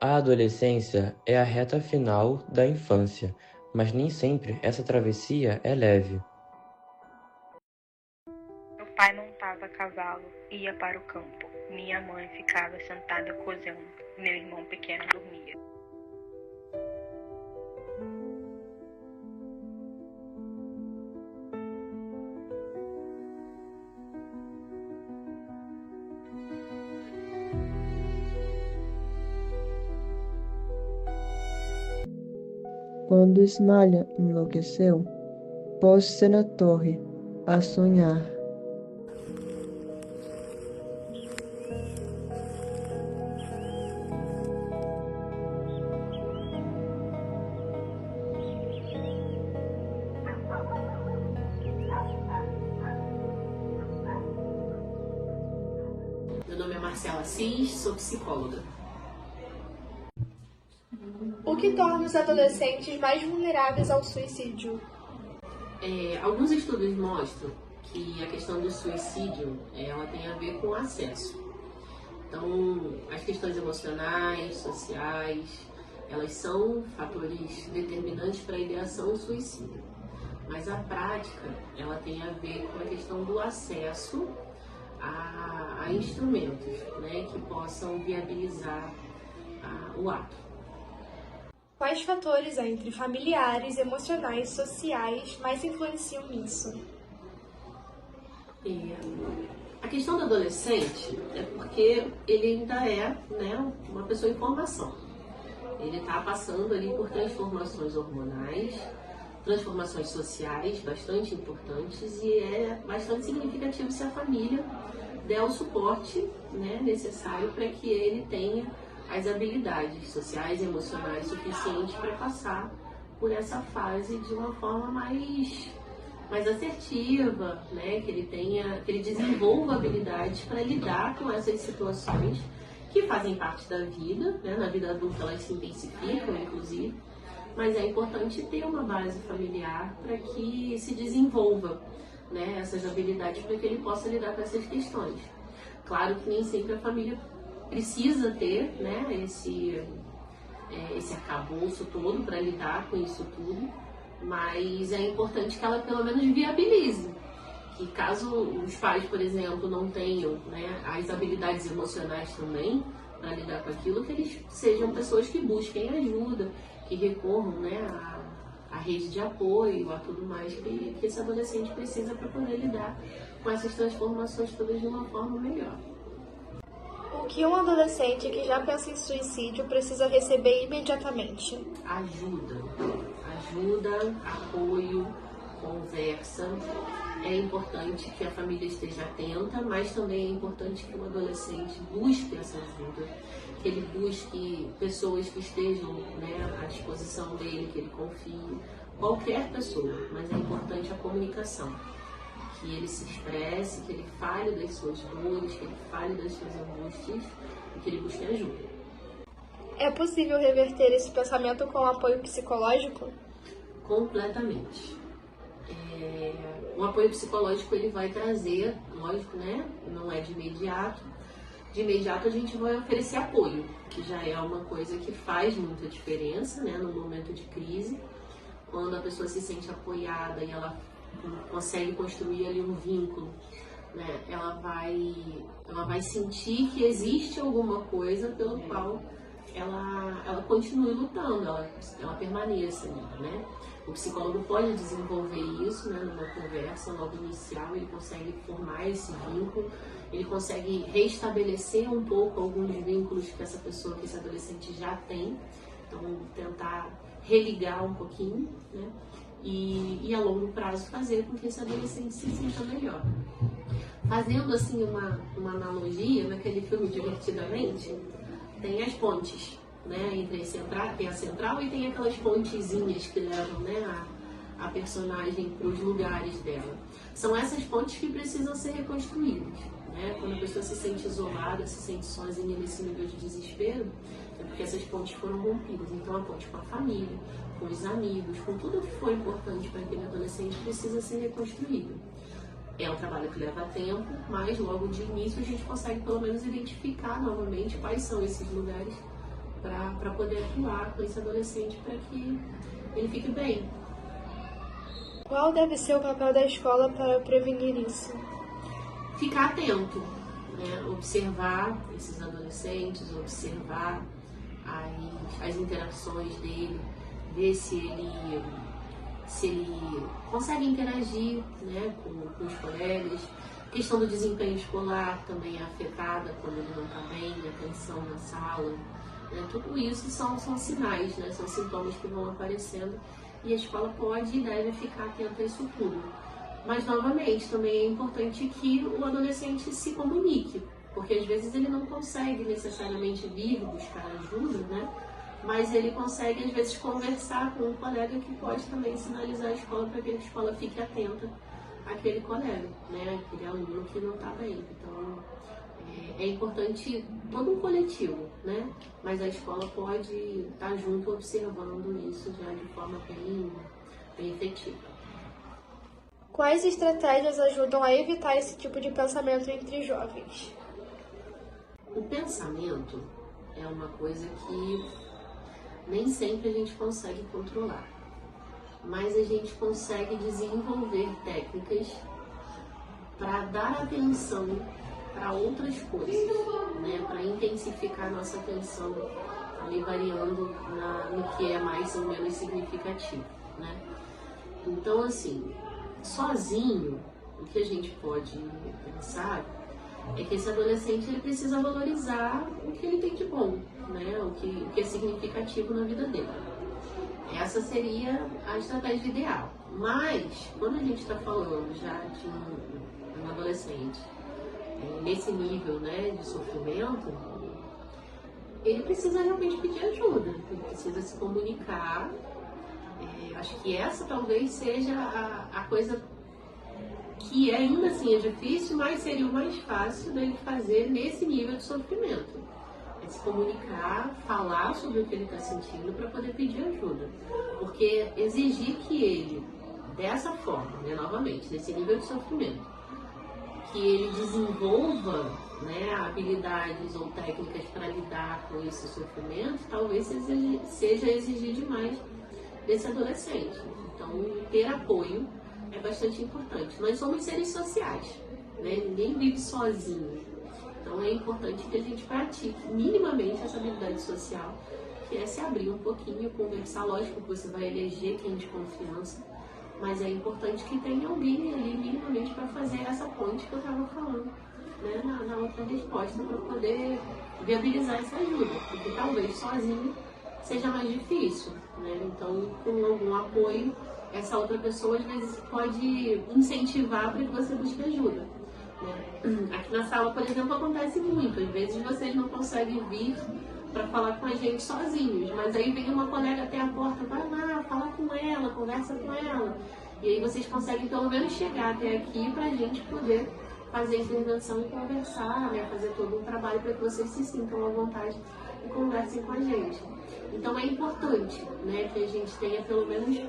A adolescência é a reta final da infância, mas nem sempre essa travessia é leve. Meu pai montava a cavalo e ia para o campo. Minha mãe ficava sentada cozendo. Meu irmão pequeno dormia. Quando Ismalha enlouqueceu, pôs-se na torre, a sonhar. Meu nome é Marcela Assis, sou psicóloga. O que torna os adolescentes mais vulneráveis ao suicídio? Alguns estudos mostram que a questão do suicídio ela tem a ver com o acesso. Então, as questões emocionais, sociais, elas são fatores determinantes para a ideação do suicídio. Mas a prática, ela tem a ver com a questão do acesso a instrumentos, né, que possam viabilizar o ato. Quais fatores entre familiares, emocionais, sociais mais influenciam nisso? A questão do adolescente é porque ele ainda é, né, uma pessoa em formação. Ele está passando ali por transformações hormonais, transformações sociais bastante importantes e é bastante significativo se a família der o suporte, né, necessário para que ele tenha as habilidades sociais e emocionais suficientes para passar por essa fase de uma forma mais assertiva, né? Que ele desenvolva habilidades para lidar com essas situações que fazem parte da vida, né? Na vida adulta elas se intensificam, inclusive, mas é importante ter uma base familiar para que se desenvolva, né, essas habilidades para que ele possa lidar com essas questões. Claro que nem sempre a família precisa ter, né, esse arcabouço todo para lidar com isso tudo, mas é importante que ela pelo menos viabilize. Que caso os pais, por exemplo, não tenham, né, as habilidades emocionais também para lidar com aquilo, que eles sejam pessoas que busquem ajuda, que recorram, né, a rede de apoio, a tudo mais que esse adolescente precisa para poder lidar com essas transformações todas de uma forma melhor. O que um adolescente que já pensa em suicídio precisa receber imediatamente? Ajuda, apoio, conversa. É importante que a família esteja atenta, mas também é importante que o adolescente busque essa ajuda, que ele busque pessoas que estejam, né, à disposição dele, que ele confie, qualquer pessoa, mas é importante a comunicação, que ele se expresse, que ele fale das suas dores, que ele fale das suas angústias e que ele busque ajuda. É possível reverter esse pensamento com apoio psicológico? Completamente. O apoio psicológico ele vai trazer, lógico, né? Não é de imediato. De imediato a gente vai oferecer apoio, que já é uma coisa que faz muita diferença, né? No momento de crise, quando a pessoa se sente apoiada e ela consegue construir ali um vínculo, né? Ela vai sentir que existe alguma coisa pelo qual ela continue lutando, ela permaneça, né? O psicólogo pode desenvolver isso, né, numa conversa logo inicial, ele consegue formar esse vínculo, ele consegue restabelecer um pouco alguns vínculos que essa pessoa, que esse adolescente já tem, então tentar religar um pouquinho, né, e a longo prazo fazer com que esse adolescente se sinta melhor. Fazendo assim uma analogia, naquele filme Divertidamente, tem as pontes, né, entre tem a central e tem aquelas pontezinhas que levam, né, a personagem para os lugares dela. São essas pontes que precisam ser reconstruídas, né? Quando a pessoa se sente isolada, se sente sozinha nesse nível de desespero, é porque essas pontes foram rompidas. Então a ponte com a família, com os amigos, com tudo que foi importante para aquele adolescente precisa ser reconstruído. É um trabalho que leva tempo, mas logo de início a gente consegue pelo menos identificar novamente quais são esses lugares para poder atuar com esse adolescente para que ele fique bem. Qual deve ser o papel da escola para prevenir isso? Ficar atento, né? Observar esses adolescentes, observar as interações dele, ver se ele consegue interagir, né, com os colegas. A questão do desempenho escolar também é afetada quando ele não está bem, a atenção na sala. Né? Tudo isso são sinais, né? São sintomas que vão aparecendo e a escola pode e deve ficar atenta a isso tudo. Mas, novamente, também é importante que o adolescente se comunique, porque às vezes ele não consegue necessariamente vir buscar ajuda, né? Mas ele consegue, às vezes, conversar com um colega que pode também sinalizar a escola para que a escola fique atenta àquele colega, né? Aquele aluno que não está bem. Então, é importante todo um coletivo, né? Mas a escola pode estar junto observando isso já de forma bem efetiva. Quais estratégias ajudam a evitar esse tipo de pensamento entre jovens? O pensamento é uma coisa que nem sempre a gente consegue controlar, mas a gente consegue desenvolver técnicas para dar atenção para outras coisas, né? Para intensificar nossa atenção, ali variando no que é mais ou menos significativo, né? Então, assim, sozinho, o que a gente pode pensar é que esse adolescente ele precisa valorizar o que ele tem de bom, né? O que é significativo na vida dele. Essa seria a estratégia ideal. Mas, quando a gente está falando já de um adolescente nesse nível, né, de sofrimento, ele precisa realmente pedir ajuda, ele precisa se comunicar. Acho que essa talvez seja a coisa que ainda assim é difícil, mas seria o mais fácil dele fazer nesse nível de sofrimento. É se comunicar, falar sobre o que ele está sentindo para poder pedir ajuda. Porque exigir que ele, dessa forma, né, novamente, nesse nível de sofrimento, que ele desenvolva, né, habilidades ou técnicas para lidar com esse sofrimento, talvez seja exigir demais desse adolescente. Então, ter apoio é bastante importante. Nós somos seres sociais, né? Ninguém vive sozinho. Então, é importante que a gente pratique minimamente essa habilidade social, que é se abrir um pouquinho, conversar. Lógico que você vai eleger quem de confiança, mas é importante que tenha alguém ali minimamente para fazer essa ponte que eu estava falando, né, na outra resposta, para poder viabilizar essa ajuda, porque talvez sozinho seja mais difícil, né? Então, com algum apoio, essa outra pessoa às vezes pode incentivar para que você busque ajuda, né? Aqui na sala, por exemplo, acontece muito. Às vezes vocês não conseguem vir para falar com a gente sozinhos, mas aí vem uma colega até a porta, vai lá, fala com ela, conversa com ela, e aí vocês conseguem pelo menos chegar até aqui para a gente poder fazer a intervenção e conversar, né? Fazer todo um trabalho para que vocês se sintam à vontade e conversem com a gente. Então é importante, né, que a gente tenha pelo menos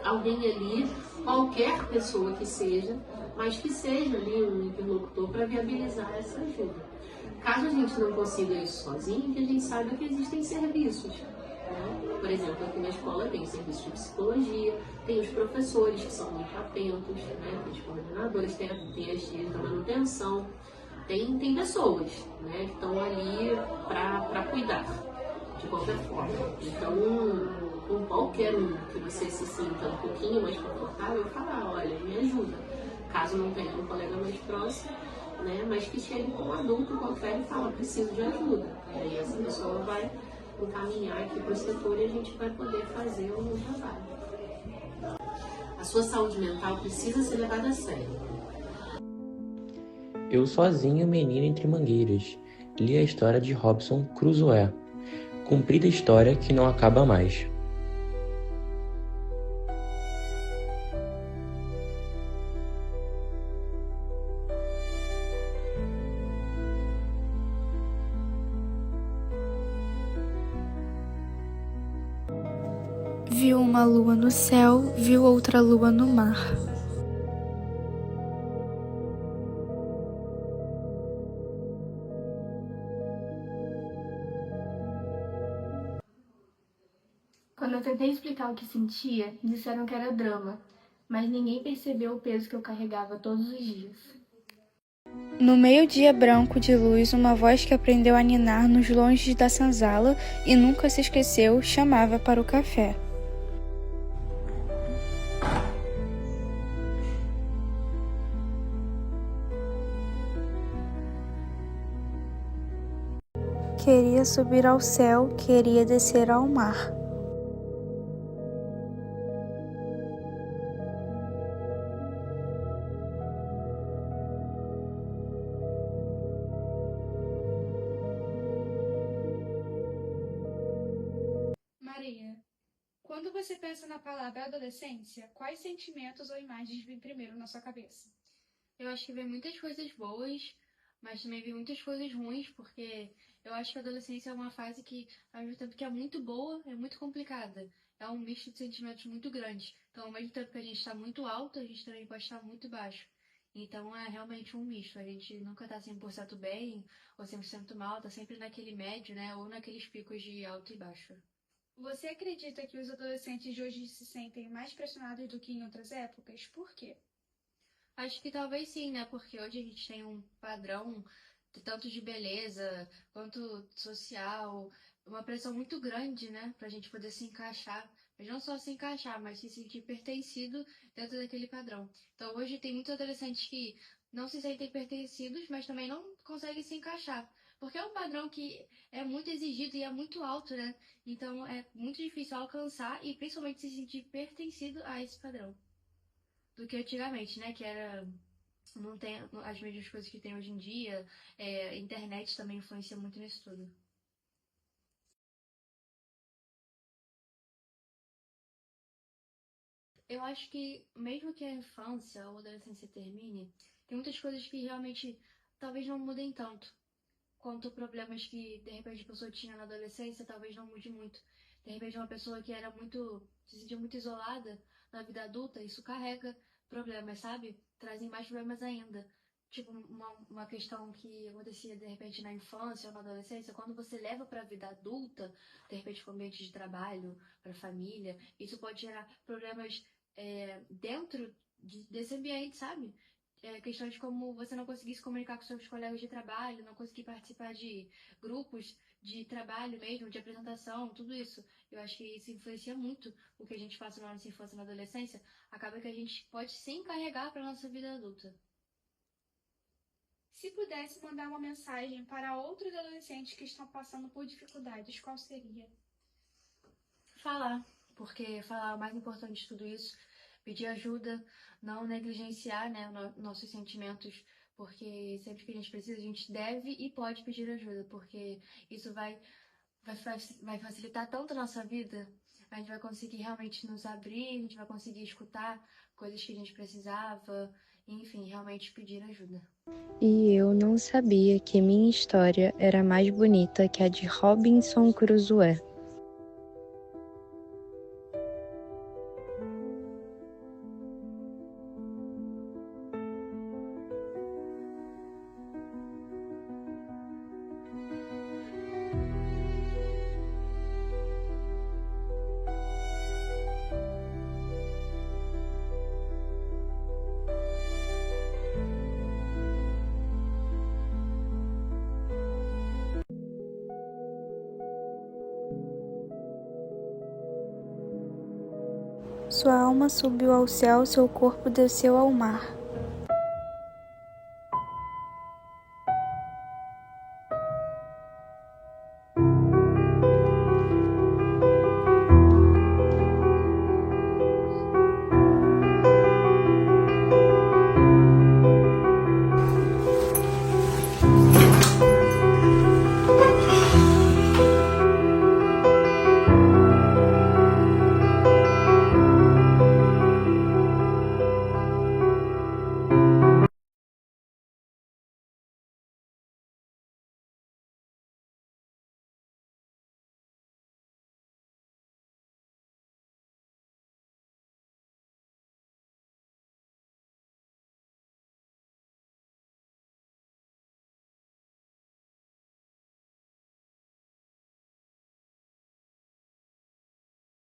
alguém ali, qualquer pessoa que seja, mas que seja ali um interlocutor para viabilizar essa ajuda. Caso a gente não consiga isso sozinho, que a gente saiba que existem serviços, né? Por exemplo, aqui na escola tem o serviço de psicologia, tem os professores que são muito atentos, né? Tem os coordenadores, tem as tias da manutenção, tem pessoas, né, que estão ali para cuidar de qualquer forma. Então, com qualquer um que você se sinta um pouquinho mais confortável, falar, olha, me ajuda. Caso não tenha um colega mais próximo, né, mas que chegue com um adulto qualquer e fala, preciso de ajuda. E aí essa pessoa vai encaminhar aqui para o setor e a gente vai poder fazer um trabalho. A sua saúde mental precisa ser levada a sério. Eu sozinho, menino entre mangueiras, li a história de Robinson Crusoe. Comprida história que não acaba mais. Viu uma lua no céu, viu outra lua no mar. Quando eu tentei explicar o que sentia, disseram que era drama, mas ninguém percebeu o peso que eu carregava todos os dias. No meio-dia branco de luz, uma voz que aprendeu a ninar nos longes da senzala e nunca se esqueceu, chamava para o café. Queria subir ao céu, queria descer ao mar. Maria, quando você pensa na palavra adolescência, quais sentimentos ou imagens vêm primeiro na sua cabeça? Eu acho que vem muitas coisas boas, mas também vem muitas coisas ruins, porque eu acho que a adolescência é uma fase que, ao mesmo tempo que é muito boa, é muito complicada. É um misto de sentimentos muito grande. Então, ao mesmo tempo que a gente está muito alto, a gente também pode estar muito baixo. Então, é realmente um misto. A gente nunca está 100% bem ou 100% mal, está sempre naquele médio, né? Ou naqueles picos de alto e baixo. Você acredita que os adolescentes de hoje se sentem mais pressionados do que em outras épocas? Por quê? Acho que talvez sim, né? Porque hoje a gente tem um padrão tanto de beleza quanto social, uma pressão muito grande, né? Pra gente poder se encaixar. Mas não só se encaixar, mas se sentir pertencido dentro daquele padrão. Então hoje tem muitos adolescentes que não se sentem pertencidos, mas também não conseguem se encaixar. Porque é um padrão que é muito exigido e é muito alto, né? Então é muito difícil alcançar e principalmente se sentir pertencido a esse padrão. Do que antigamente, né? Que era. Não tem as mesmas coisas que tem hoje em dia. A internet também influencia muito nisso tudo. Eu acho que, mesmo que a infância ou a adolescência termine, tem muitas coisas que realmente talvez não mudem tanto. Quanto problemas que, de repente, a pessoa tinha na adolescência, talvez não mude muito. De repente, uma pessoa que se sentia muito isolada na vida adulta, isso carrega problemas, sabe? Trazem mais problemas ainda. Tipo, uma questão que acontecia, de repente, na infância ou na adolescência, quando você leva para a vida adulta, de repente, para o ambiente de trabalho, para a família, isso pode gerar problemas dentro desse ambiente, sabe? Questões como você não conseguir se comunicar com seus colegas de trabalho, não conseguir participar de grupos de trabalho mesmo, de apresentação, tudo isso. Eu acho que isso influencia muito o que a gente passa na nossa infância e na adolescência. Acaba que a gente pode sim carregar para a nossa vida adulta. Se pudesse mandar uma mensagem para outros adolescentes que estão passando por dificuldades, qual seria? Falar, porque falar é o mais importante de tudo isso. Pedir ajuda, não negligenciar, né, nossos sentimentos, porque sempre que a gente precisa, a gente deve e pode pedir ajuda, porque isso vai facilitar tanto a nossa vida, a gente vai conseguir realmente nos abrir, a gente vai conseguir escutar coisas que a gente precisava, enfim, realmente pedir ajuda. E eu não sabia que minha história era mais bonita que a de Robinson Crusoe. Sua alma subiu ao céu, seu corpo desceu ao mar.